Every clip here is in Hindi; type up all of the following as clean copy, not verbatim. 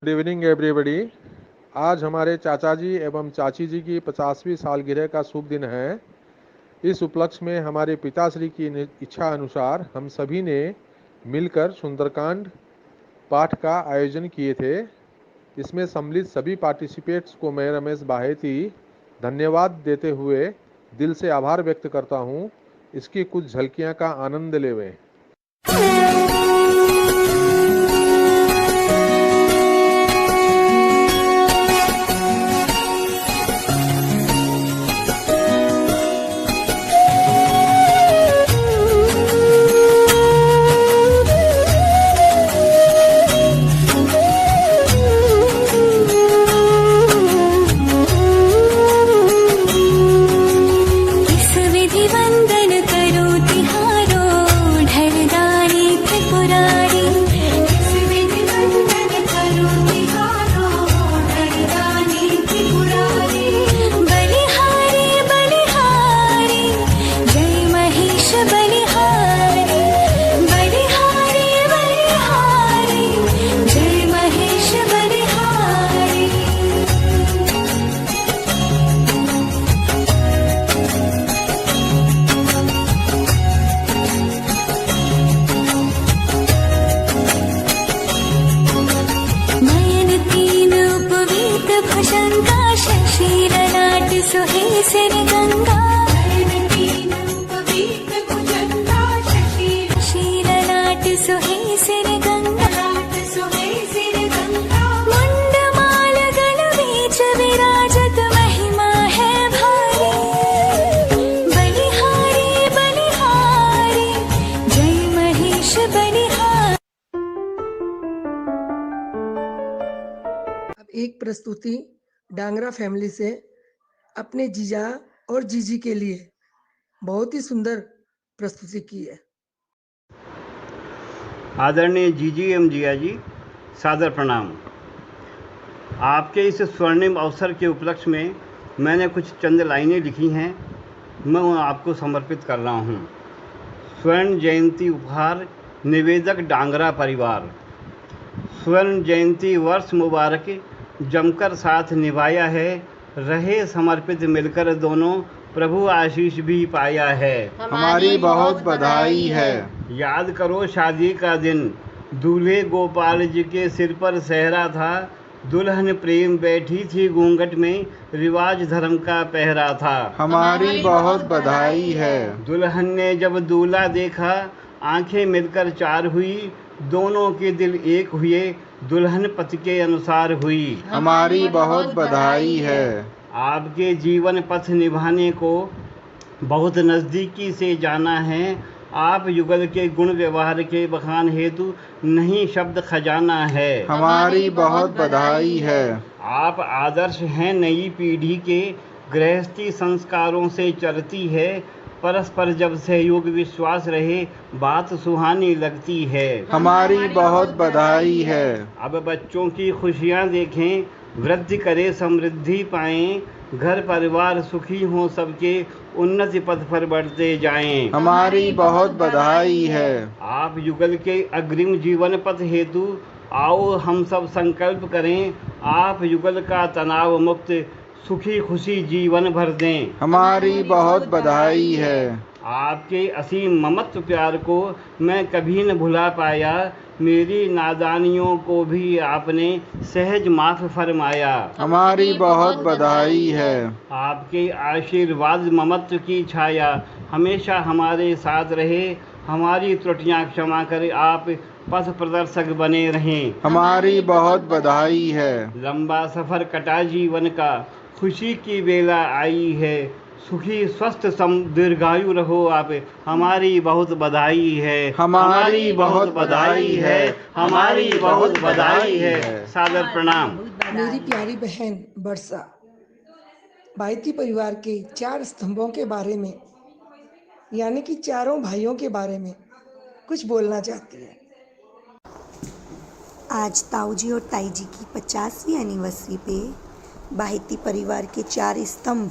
Good evening everybody. आज हमारे चाचा जी एवं चाची जी की 50वीं सालगिरह का शुभ दिन है। इस उपलक्ष्य में हमारे पिताश्री की इच्छा अनुसार हम सभी ने मिलकर सुंदरकांड पाठ का आयोजन किए थे। इसमें सम्मिलित सभी पार्टिसिपेट्स को मैं रमेश बाहेती धन्यवाद देते हुए दिल से आभार व्यक्त करता हूँ। इसकी कुछ झलकियाँ का आनंद लेवें। एक प्रस्तुति डांगरा फैमिली से अपने जीजा और जीजी के लिए बहुत ही सुंदर प्रस्तुति की है। आदरणीय जीजी एवं जिया जी, सादर प्रणाम। आपके इस स्वर्णिम अवसर के उपलक्ष्य में मैंने कुछ चंद लाइनें लिखी हैं, मैं आपको समर्पित कर रहा हूँ। स्वर्ण जयंती उपहार, निवेदक डांगरा परिवार। स्वर्ण जयंती वर्ष मुबारक, जमकर साथ निभाया है, रहे समर्पित मिलकर दोनों, प्रभु आशीष भी पाया है। हमारी बहुत बधाई है। याद करो शादी का दिन, दूल्हे गोपाल जी के सिर पर सेहरा था, दुल्हन प्रेम बैठी थी घूंघट में, रिवाज धर्म का पहरा था। हमारी बहुत बधाई है। दुल्हन ने जब दूल्हा देखा, आंखें मिलकर चार हुई, दोनों के दिल एक हुए, दुल्हन पति के अनुसार हुई। हमारी बहुत बधाई है। आपके जीवन पथ निभाने को बहुत नज़दीकी से जाना है, आप युगल के गुण व्यवहार के बखान हेतु नहीं शब्द खजाना है। हमारी बहुत बधाई है। आप आदर्श हैं नई पीढ़ी के, गृहस्थी संस्कारों से चलती है, परस्पर जब सहयोग विश्वास रहे, बात सुहानी लगती है। हमारी बहुत बधाई है। अब बच्चों की खुशियाँ देखें, वृद्धि करे समृद्धि पाएं, घर परिवार सुखी हों सबके, उन्नति पथ पर बढ़ते जाएं। हमारी बहुत बधाई है। आप युगल के अग्रिम जीवन पथ हेतु आओ हम सब संकल्प करें, आप युगल का तनाव मुक्त सुखी खुशी जीवन भर दें। हमारी बहुत बधाई है। आपके असीम ममत्व प्यार को मैं कभी न भुला पाया, मेरी नादानियों को भी आपने सहज माफ फरमाया। हमारी बहुत बधाई है। आपके आशीर्वाद ममत्व की छाया हमेशा हमारे साथ रहे, हमारी त्रुटियां क्षमा कर आप पथ प्रदर्शक बने रहें। हमारी बहुत बधाई है। लंबा सफ़र कटा जीवन का, खुशी की बेला आई है, सुखी स्वस्थ दीर्घायु रहो आप, हमारी बहुत बधाई है। हमारी बहुत बधाई है। हमारी बहुत बधाई है। सादर प्रणाम। मेरी प्यारी बहन वर्षा बाहेती परिवार के 4 स्तंभों के बारे में, यानी कि चारों भाइयों के बारे में कुछ बोलना चाहती है। आज ताऊजी और ताईजी की 50वीं एनिवर्सरी पे बाहेती परिवार के 4 स्तंभ,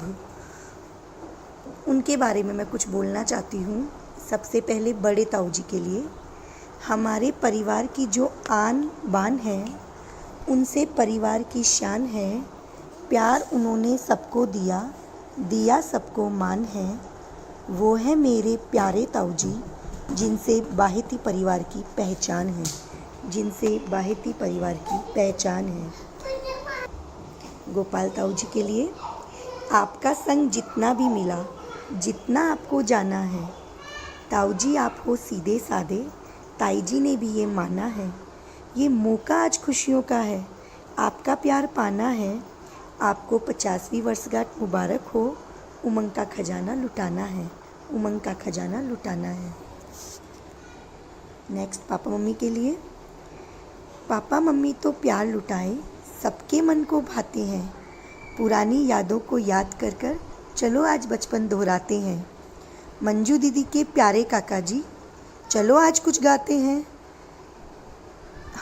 उनके बारे में मैं कुछ बोलना चाहती हूँ। सबसे पहले बड़े ताऊजी के लिए, हमारे परिवार की जो आन बान है उनसे परिवार की शान है। प्यार उन्होंने सबको दिया, दिया सबको मान है। वो है मेरे प्यारे ताऊ जी, जिनसे बाहेती परिवार की पहचान है, जिनसे बाहेती परिवार की पहचान है। गोपाल ताऊ जी के लिए, आपका संग जितना भी मिला, जितना आपको जाना है, ताऊ जी आप हो सीधे साधे, ताई जी ने भी ये माना है। ये मौका आज खुशियों का है, आपका प्यार पाना है। आपको 50वीं वर्षगांठ मुबारक हो। उमंग का खजाना लुटाना है, उमंग का खजाना लुटाना है। नेक्स्ट पापा मम्मी के लिए, पापा मम्मी तो प्यार लुटाए, सबके मन को भाते हैं। पुरानी यादों को याद कर कर चलो आज बचपन दोहराते हैं। मंजू दीदी के प्यारे काका जी, चलो आज कुछ गाते हैं।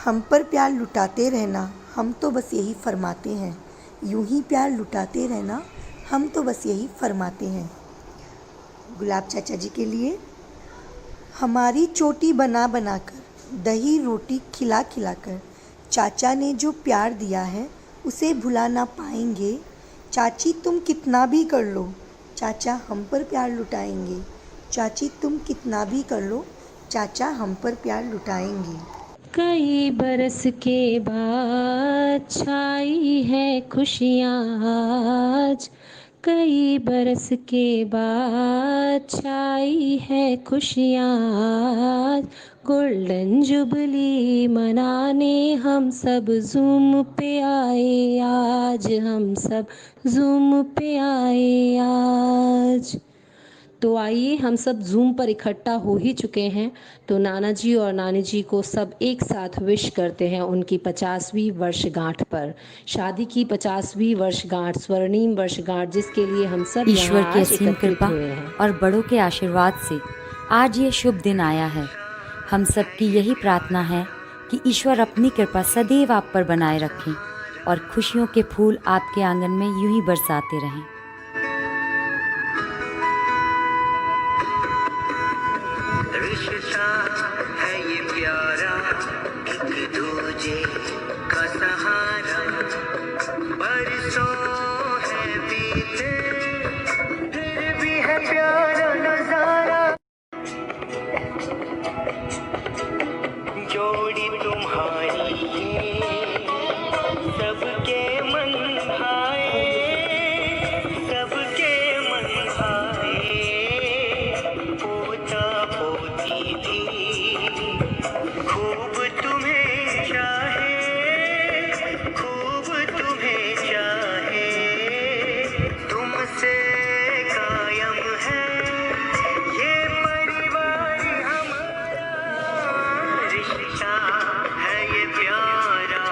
हम पर प्यार लुटाते रहना, हम तो बस यही फरमाते हैं। यूं ही प्यार लुटाते रहना, हम तो बस यही फरमाते हैं। गुलाब चाचा जी के लिए, हमारी चोटी बना बना कर, दही रोटी खिला खिला कर, चाचा ने जो प्यार दिया है उसे भुला ना पाएंगे। चाची तुम कितना भी कर लो, चाचा हम पर प्यार लुटाएंगे। चाची तुम कितना भी कर लो, चाचा हम पर प्यार लुटाएंगे। कई बरस के बाद छाई है खुशियाँ आज, कई बरस के बाद छाई है खुशियाँ आज। गोल्डन जुबली मनाने हम सब ज़ूम पे आए आज, हम सब ज़ूम पे आए आज। तो आइए, हम सब जूम पर इकट्ठा हो ही चुके हैं, तो नाना जी और नानी जी को सब एक साथ विश करते हैं उनकी 50वीं वर्षगांठ पर। शादी की 50वीं वर्षगांठ, स्वर्णिम वर्षगांठ, जिसके लिए हम सब ईश्वर यहाँ की आज असीम एकत्रित कृपा हुए हैं। और बड़ों के आशीर्वाद से आज ये शुभ दिन आया है। हम सब की यही प्रार्थना है कि ईश्वर अपनी कृपा सदैव आप पर बनाए रखें और खुशियों के फूल आपके आंगन में यूं ही बरसाते रहें। रिश्ता है ये प्यारा, एक दूजे का सहारा, बरसों है बीते फिर भी है प्यारा नजारा। जोड़ी तुम्हारी ये सबके मन भाए, सबके मन भाए। पोता पोती भी खूब तुम्हें चाहे, खूब तुम्हें चाहे। तुमसे कायम है ये परिवार हमारा, रिश्ता है ये प्यारा,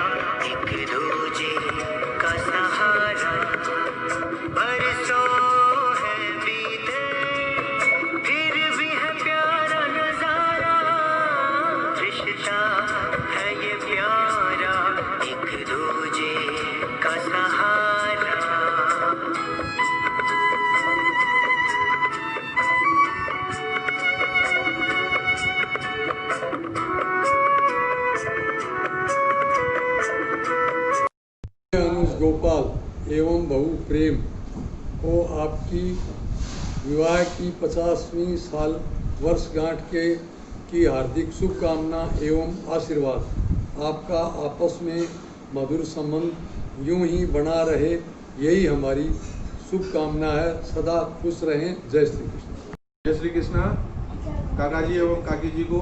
एक दूजे का सहारा। बरसों है बीते फिर भी है प्यारा नजारा, रिश्ता है ये प्यारा, एक दूजे का सहारा। अनुज गोपाल एवं बहू प्रेम को आपकी विवाह की 50वीं साल वर्षगांठ की हार्दिक शुभकामना एवं आशीर्वाद। आपका आपस में मधुर संबंध यूं ही बना रहे, यही हमारी शुभकामना है। सदा खुश रहें। जय श्री कृष्ण। जय श्री कृष्णा। काका जी एवं काकी जी को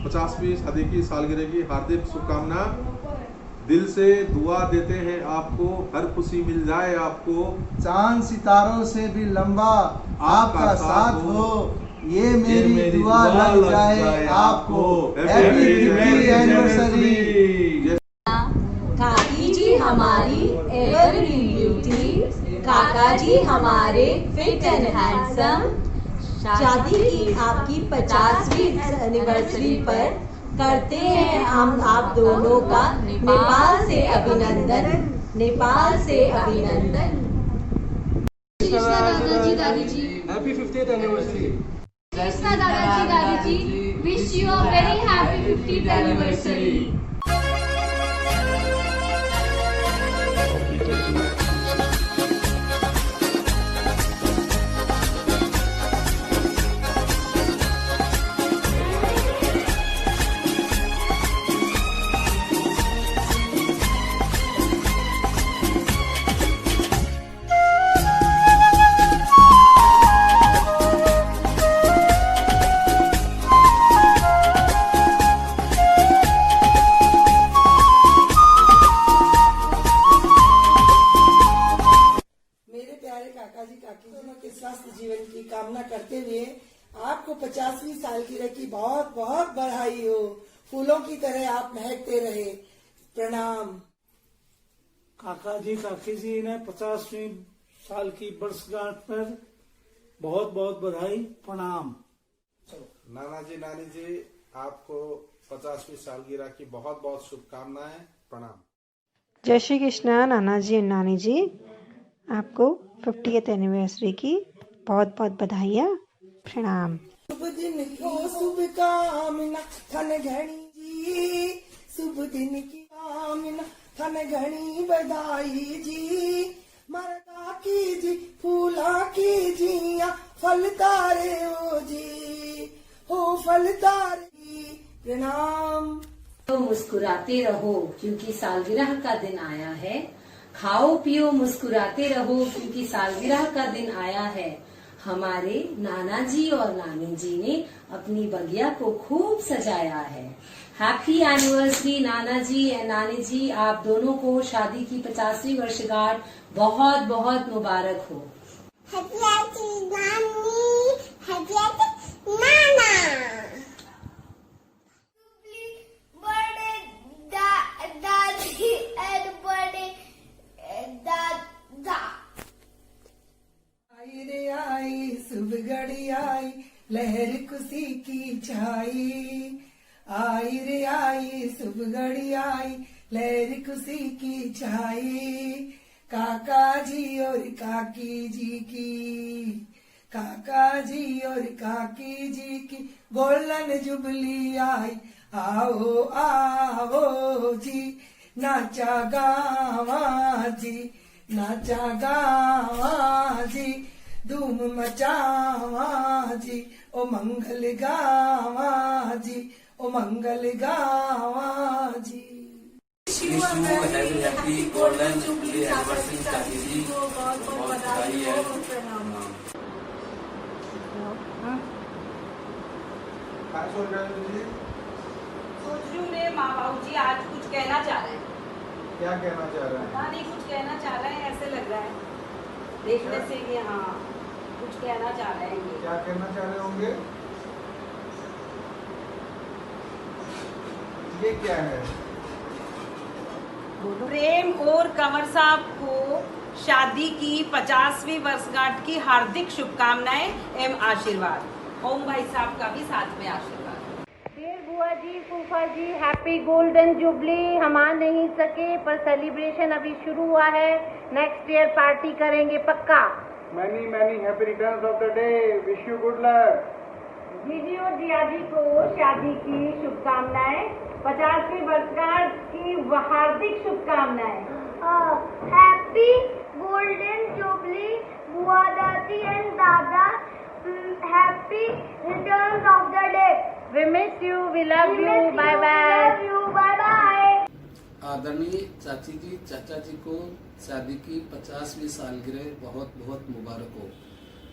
50वीं शादी की सालगिरह की हार्दिक शुभकामना। दिल से दुआ देते हैं आपको, हर खुशी मिल जाए आपको, चांद सितारों से भी लंबा आपका साथ हो, ये मेरी दुआ लग जाए आपको। Happy 50th anniversary. काकी जी हमारी एवरग्रीन ब्यूटी, काका जी हमारे फिट एंड हैंडसम। शादी की आपकी 50वीं एनिवर्सरी पर करते हैं हम आप दोनों का नेपाल से अभिनंदन, नेपाल से अभिनंदन। कृष्णा दादाजी दादी जी, हैप्पी 50th एनिवर्सरी। कृष्णा दादाजी दादी जी, wish you a very happy 50th anniversary. स्वस्थ जीवन की कामना करते हुए आपको 50वीं सालगिरह की बहुत बहुत बधाई हो। फूलों की तरह आप महकते रहे। प्रणाम। काका जी काकी जी ने 50वीं साल की वर्षगांठ पर बहुत बहुत बधाई। प्रणाम। नाना जी नानी जी आपको 50वीं सालगिरह की बहुत बहुत शुभकामनाएं। प्रणाम। जय श्री कृष्णा। नाना जी और नानी जी आपको 50th एनिवर्सरी की बहुत बहुत बधाइयाँ। प्रणाम। शुभ दिन की शुभ कामना थन घणी जी, शुभ दिन की कामना थन घणी बधाई जी। मरदा की जी फूला की जिया फल तारे हो जी, हो फल तारे। प्रणाम। तो मुस्कुराते रहो क्योंकि सालगिरह का दिन आया है। खाओ पियो मुस्कुराते रहो क्योंकि सालगिरह का दिन आया है। हमारे नाना जी और नानी जी ने अपनी बगिया को खूब सजाया है। Happy anniversary Nana ji and नानी जी, आप दोनों को शादी की 50वीं वर्षगांठ बहुत बहुत मुबारक हो। दादी एंड बड़े दादा। आई रे आई शुभ घड़ी आई, लहर खुशी की छाई। आई रे आई शुभ घड़ी आई, लहर खुशी की छाई। काका जी और काकी जी की, काका जी और काकी जी की गोल्डन जुबली आई। आओ आओ जी नाचा गावा जी, नाचा गावा जी, धूम मचावा जी, ओ मंगल गावा जी, ओ मंगल गावा जी। हैप्पी गोल्डन जुबली एनिवर्सरी चाची जी, बहुत बधाई है। सोच रही हूँ मेरे माँ बाबू जी आज कुछ कहना चाह रहे हैं। क्या कहना चाह रहे हैं? पता नहीं, कुछ कहना चाह रहे हैं, ऐसे लग रहा है देखने से कि हाँ कुछ कहना चाह रहे हैं। क्या कहना चाह रहे होंगे? ये क्या है? प्रेम और कंवर साहब को शादी की 50वीं वर्षगांठ की हार्दिक शुभकामनाएं एवं आशीर्वाद। ओम भाई साहब का भी साथ में आशीर्वाद। बुआ जी फूफा जी हैप्पी गोल्डन जुबली। हम आ नहीं सके पर सेलिब्रेशन अभी शुरू हुआ है। नेक्स्ट ईयर पार्टी करेंगे पक्का। Many many happy returns of the day. Wish you good luck. जीजी और जिया जी को शादी की शुभकामनाएं, 50वीं वर्षगांठ की हार्दिक शुभकामनाएं। हैप्पी गोल्डन जुबली बुआ दादी एंड दादा। Happy returns of the day. We miss you, we love you, bye bye. Bye bye. आदरणीय चाची जी चाचा जी को शादी की 50वीं सालगिरह बहुत बहुत मुबारक हो।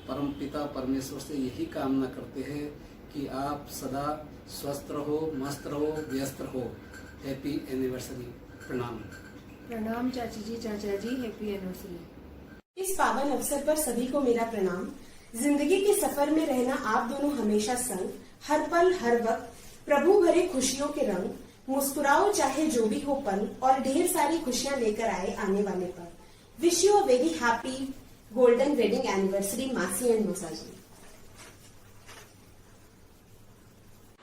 परम पिता परमेश्वर से यही कामना करते हैं कि आप सदा स्वस्थ रहो, मस्त रहो, व्यस्त रहो। Happy anniversary. प्रणाम। प्रणाम चाची जी चाचा जी, हैप्पी एनिवर्सरी। इस पावन अवसर पर सभी को मेरा प्रणाम। जिंदगी के सफर में रहना आप दोनों हमेशा संग, हर पल हर वक्त प्रभु भरे खुशियों के रंग। मुस्कुराओ चाहे जो भी हो पल, और ढेर सारी खुशियां लेकर आए आने वाले पल। Wish you a very happy golden wedding anniversary मासी एंड मौसा जी।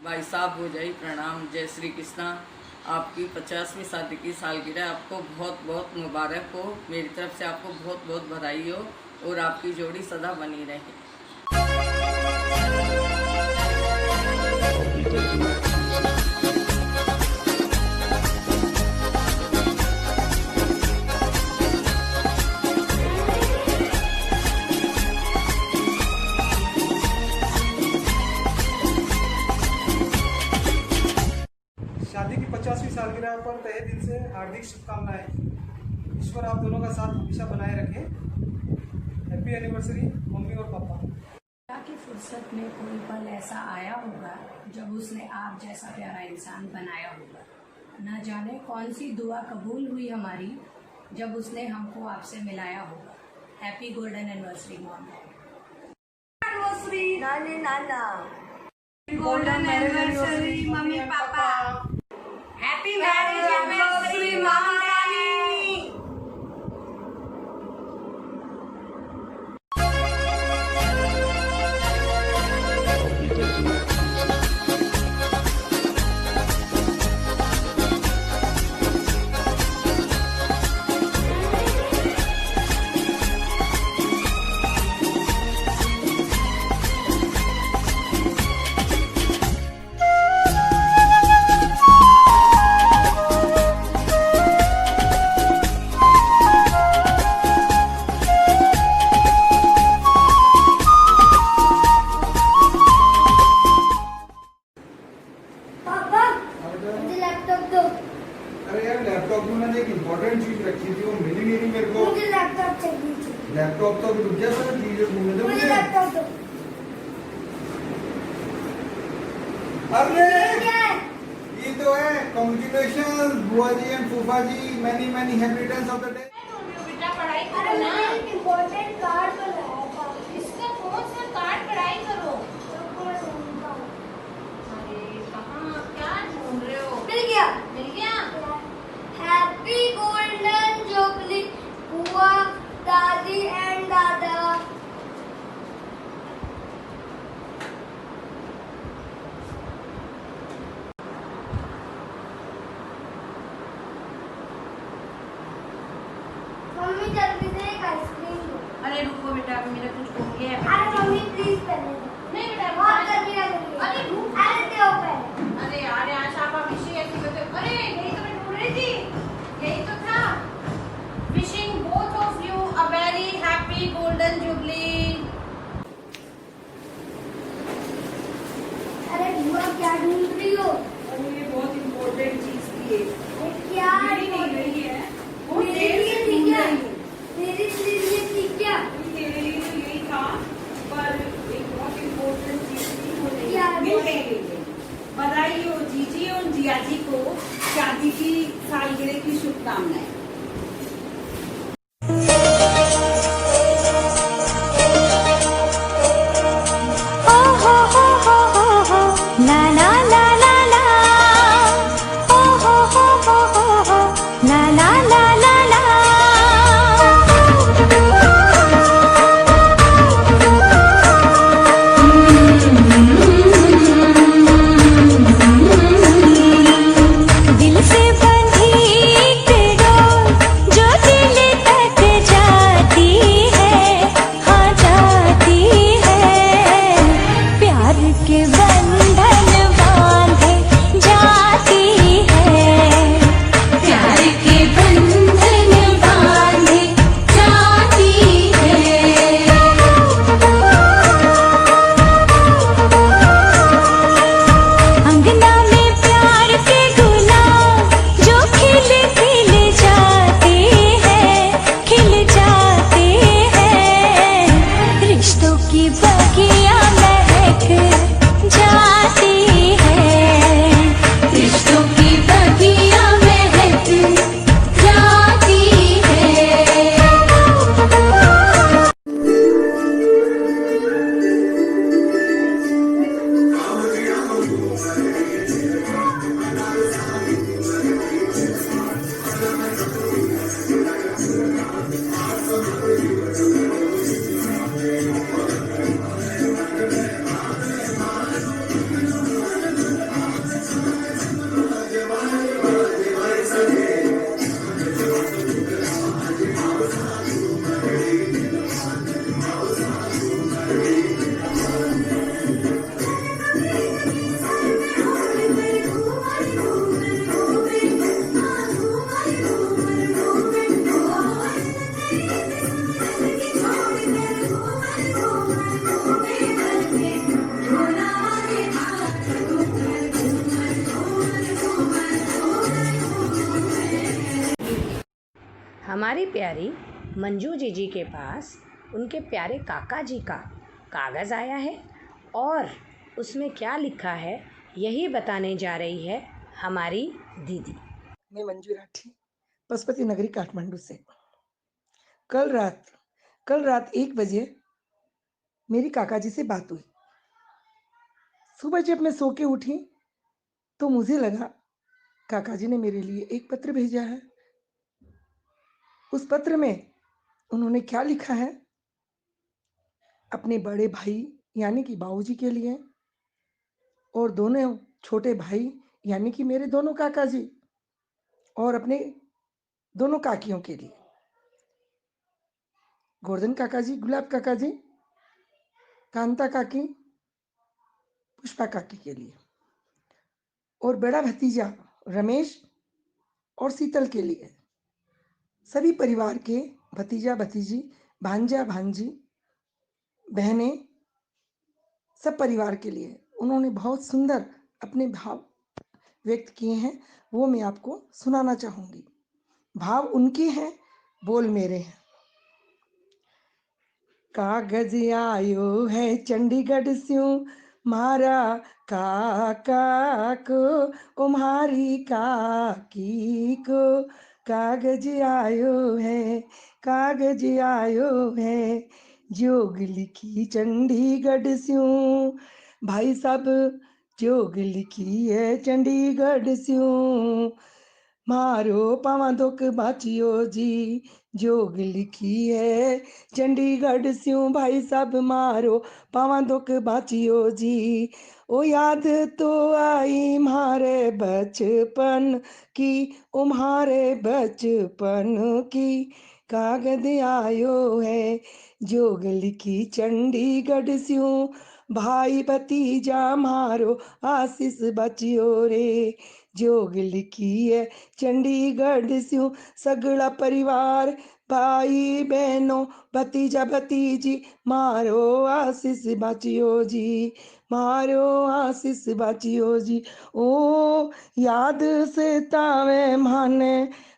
भाई साहब हो जाई प्रणाम। जय श्री कृष्णा। आपकी 50वीं शादी की सालगिरह आपको बहुत बहुत मुबारक हो। मेरी तरफ से आपको बहुत बहुत बधाई हो और आपकी जोड़ी सदा बनी रहे। शादी की 50वीं सालगिरह पर तहे दिल से हार्दिक शुभकामनाएं। ईश्वर आप दोनों का साथ हमेशा बनाए रखे। हैप्पी एनिवर्सरी मम्मी और पापा। की फुर्सत में कोई पल ऐसा आया होगा जब उसने आप जैसा प्यारा इंसान बनाया होगा। न जाने कौन सी दुआ कबूल हुई हमारी जब उसने हमको आपसे मिलाया होगा। Happy golden anniversary mom. Anniversary नानी नाना, गोल्डन एनिवर्सरी मम्मी पापा, हैप्पी मैरिज एनिवर्सरी मामा रानी। पापा मुझे लैपटॉप दो। अरे यार लैपटॉप में मैंने एक इम्पोर्टेंट चीज रखी थी, वो मिली नहीं मेरे को। मुझे लैपटॉप चाहिए थी। लैपटॉप तो अभी रुक गया सर, चीजें घूमने दो मुझे लैपटॉप दो। अरे क्या है? ये तो है, कांग्रेचुलेशन बुआ जी एंड फूफा जी, many many happy returns of the day. बेटा पढ़ाई करो ना। एक इम्पोर्टेंट कार्ड तो लाया था। इसका कौन सा कार्ड पढ़ाई करो। अरे कहाँ क्या ढूंढ रहे हो। मिल गया। मिल गया। हैप्पी गोल्डन जुबली बुआ दादी एंड दादा। मम्मी जल्दी से एक आइसक्रीम दो। अरे रुको बेटा अभी मेरा कुछ हो गया है। अरे मम्मी प्लीज पहले दो। नहीं बेटा बहुत गर्मी लग रही है। अरे रुक। अरे दो पहले। अरे यार आज आप विषय ऐसी करते हो। अरे यही तो मैं ढूंढ रही थी, यही तो था। Wishing both of you a very happy golden jubilee. अरे बुआ क्या ढूंढ रही हो? और ये बहुत इम्पोर्टेंट चीज थी ये। अरे क्या मेरी नहीं रही है, वो मेरे देर लिए से थी ढूंढ क्या? रही हूँ। मेरे लिए थी क्या? तेरे लिए तो यही था, पर एक बहुत इम्पोर्टेंट चीज थी, वो नहीं क्या? मिल गई। बधाई हो जीजी और जिया जी को शादी की सालगिरह की शुभकामनाएं। ला ला ला ला ला, ओ हो ला ला ला ला ला। दिल से बंधी एक डोर जो दिल तक जाती है, हाँ जाती है। प्यार के बंधन बांधे जाती है, प्यार के बंधन बांधे जाती है। अंगना में प्यार के गुलाब जो खिल खिल जाते हैं, खिल जाते हैं। रिश्तों की बगिया महक जाती है, रिश्तों की बगिया महक जाती है। हमारी प्यारी मंजू जीजी के पास उनके प्यारे काका जी का कागज़ आया है और उसमें क्या लिखा है यही बताने जा रही है हमारी दीदी। मैं मंजू राठी पशुपति नगरी काठमांडू से। कल रात 1 बजे मेरी काका जी से बात हुई। सुबह जब मैं सो के उठी तो मुझे लगा काका जी ने मेरे लिए एक पत्र भेजा है। उस पत्र में उन्होंने क्या लिखा है? अपने बड़े भाई यानी कि बाबूजी के लिए और दोनों छोटे भाई यानी कि मेरे दोनों काका जी और अपने दोनों काकियों के लिए, गोवर्धन काका जी, गुलाब काका जी, कांता काकी, पुष्पा काकी के लिए और बड़ा भतीजा रमेश और शीतल के लिए। सभी परिवार के भतीजा भतीजी, भांजा भांजी, बहनें, सब परिवार के लिए उन्होंने बहुत सुंदर अपने भाव व्यक्त किए हैं, वो मैं आपको सुनाना चाहूंगी। भाव उनके हैं, बोल मेरे हैं। कागज आयो है चंडीगढ़ स्यों मारा काका को, ओ मारी काकी को। कागज आयो है, कागज आयो है, जोग लिखी चंडीगढ़ स्यों। भाई साहब जोग लिखी है चंडीगढ़ स्यों, मारो पावा दुख बाचियो जी। जोग लिखी है चंडीगढ़ स्यों, भाई साहब मारो पावा दुख बाचियो जी। ओ याद तो आई मारे बचपन की, ओ मारे बचपन की। कागज आयो है जोग लिखी चंडीगढ़ स्यों, भाई भतीजा मारो आशीष बचियो रे। जोग लिखी है चंडीगढ़ स्यों, सगड़ा परिवार भाई बहनों भतीजा भतीजी मारो आशीष बाचियो जी, मारो आशीष बाचियो जी। ओ याद से तावे माने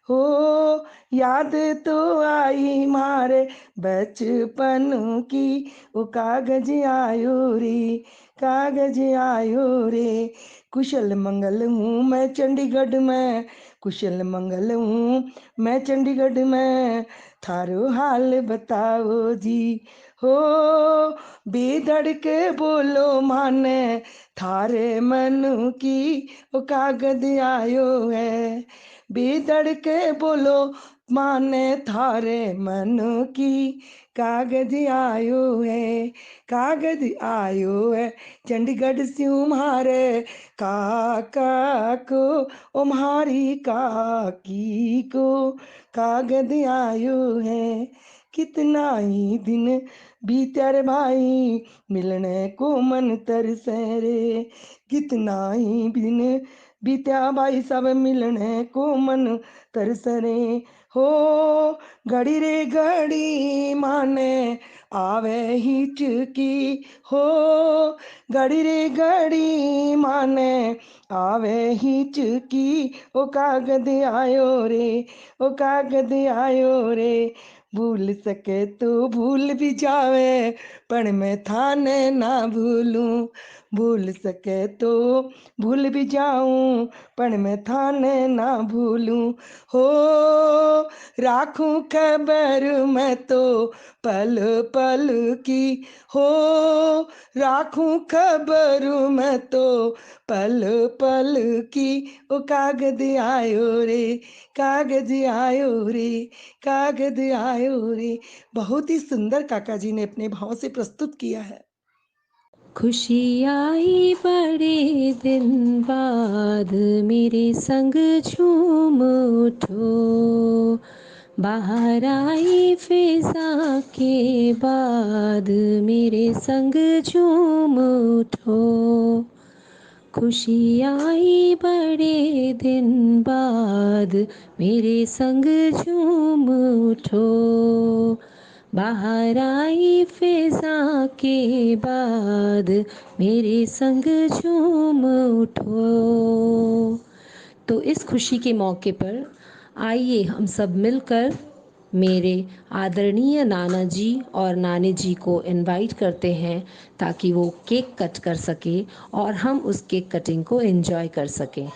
हो, याद तो आई मारे बचपन की। ओ कागज आयो रे, कागज आयो रे। कुशल मंगल हूँ मैं चंडीगढ़ में, कुशल मंगल हूँ मैं चंडीगढ़ में, थारो हाल बताओ जी। हो बेधड़ के बोलो माने थारे मन की, ओ कागज आयो है। बेधड़ के बोलो माने थारे मन की, कागज आयो है, कागज आयो है चंडीगढ़ स्यों मारे काका को, ओ मारी काकी को। कागज आयो है, कितना ही दिन बीते रे भाई, मिलने को मन तरसे रे। कितना ही दिन बीत्या भाई सब मिलने को मन तरसे रे। हो घड़ी रे घड़ी माने आवे हिचकी, हो घड़ी रे घड़ी माने आवे हिचकी। ओ कागज आयो रे, ओ कागज आयो रे। भूल सके तो भूल भी जावे, पण मैं थाने ना भूलूं। भूल सके तो भूल भी जाऊं, पण मैं थाने ना भूलूं। हो राखूं खबर मैं तो पल पल की, हो राखूं खबर मैं तो पल पल की। ओ कागज आयो रे, कागज आयो रे, कागज आयो रे। बहुत ही सुंदर काका जी ने अपने भाव से प्रस्तुत किया है। खुशी आई बड़े दिन बाद, मेरे संग झूम उठो। बाहर आई फिजा के बाद, मेरे संग झूम उठो। खुशी आई बड़े दिन बाद, मेरे संग झूम उठो। बाहर आई फिजा के बाद, मेरे संग झूम उठो। तो इस खुशी के मौके पर आइए हम सब मिलकर मेरे आदरणीय नाना जी और नानी जी को इनवाइट करते हैं, ताकि वो केक कट कर सके और हम उस केक कटिंग को एंजॉय कर सकें।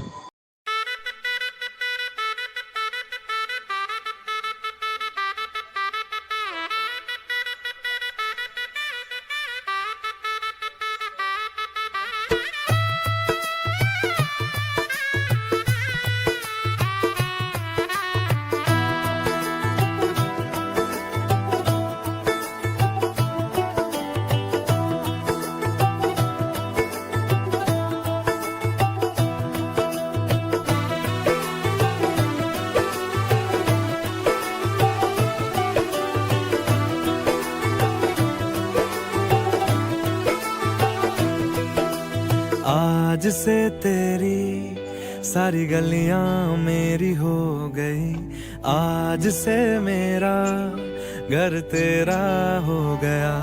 आज से तेरी सारी गलियां मेरी हो गई, आज से मेरा घर तेरा हो गया।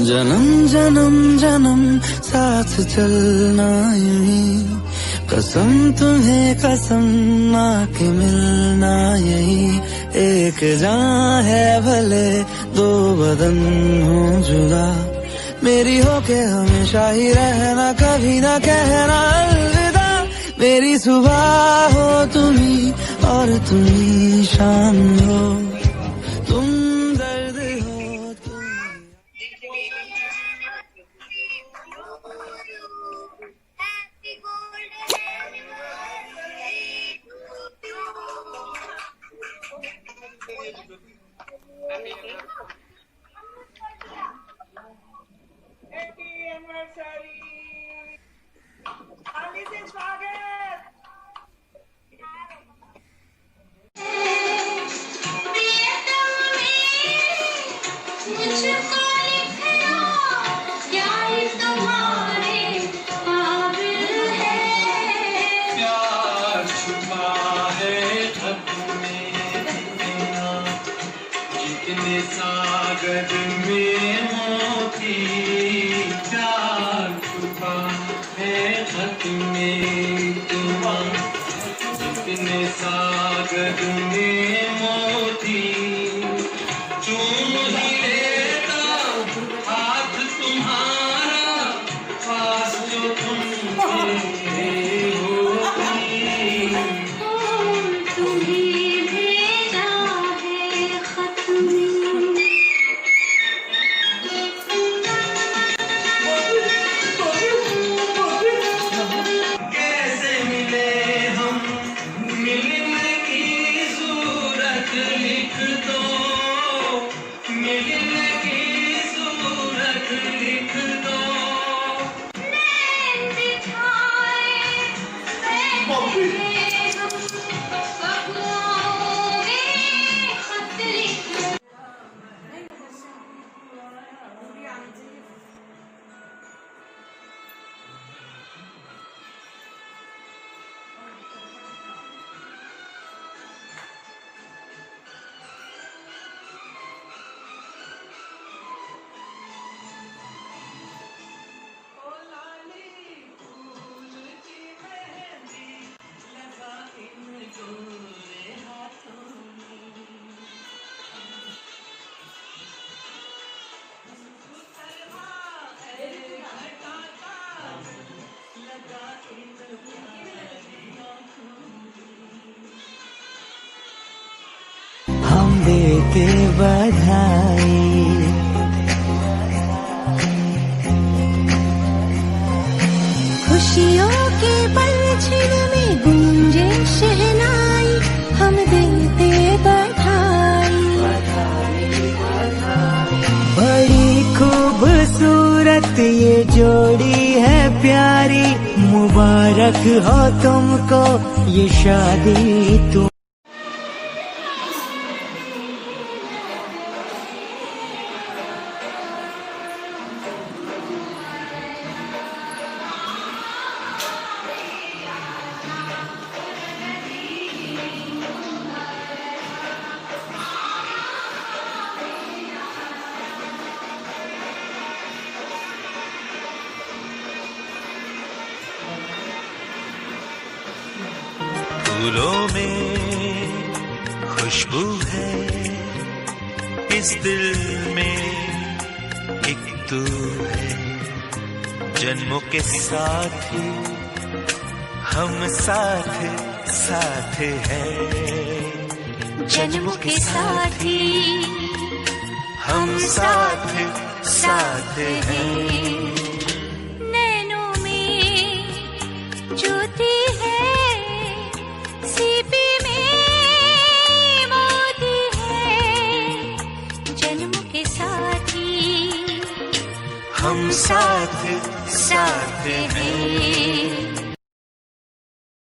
जन्म जन्म जन्म साथ चलना यूं, कसम तुम्हें कसम ना के मिलना यही, एक जान है भले दो बदन हो जुदा, मेरी हो के हमेशा ही रहना, कभी ना कहना अलविदा। मेरी सुबह हो तुम ही और तुम ही शाम हो, तुम दर्द हो तुम। सागर में मोती प्यार छुपा है खत में तुम्हारा, जितने सागर में मोती चूम ही लेता हाथ तुम्हारा, पास जो तुम हम देते बधाई, खुशियों के पलछिन में गूंजे शहनाई, हम देते बधाई। बड़ी खूबसूरत ये जोड़ी है प्यारी, मुबारक हो तुमको ये शादी तुम। फूलों में खुशबू है, इस दिल में एक तू है, जन्मों के साथ हम साथ साथ हैं, जन्मों के साथ हम साथ साथ हैं। नैनों में ज्योति है, सीपी में मोती है, जन्मों के साथ हम साथ साथ हैं।